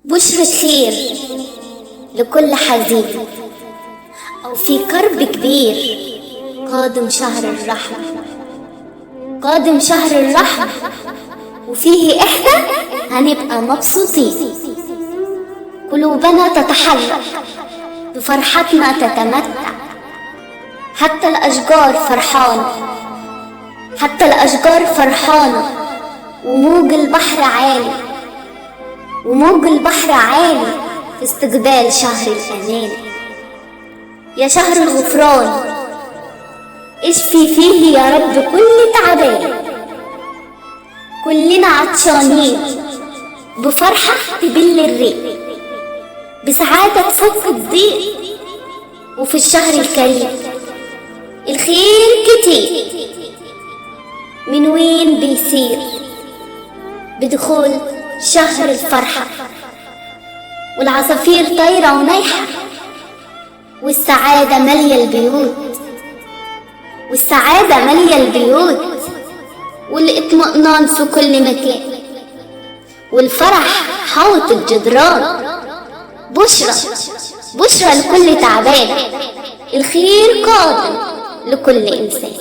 بشرة خير لكل حزين أو في كرب كبير. قادم شهر الرحمة، قادم شهر الرحمة، وفيه إحنا هنبقى مبسوطين. قلوبنا تتحرك بفرحتنا تتمتع، حتى الأشجار فرحانة، حتى الأشجار فرحانة. وموج البحر عالي، وموج البحر عالي في استقبال شهر الأمان. يا شهر الغفران اشفي فيه يا رب كل تعبان. كلنا عطشانين بفرحة تبل الريق، بسعادة تفك الضيق. وفي الشهر الكريم الخير كتير، من وين بيصير بدخول شهر الفرحة. والعصافير طايرة ونايحة، والسعادة مالية البيوت، والسعادة مالية البيوت، والاطمئنان في كل مكان، والفرح حاوط الجدران. بشرى بشرى لكل تعبان، الخير قادم لكل إنسان.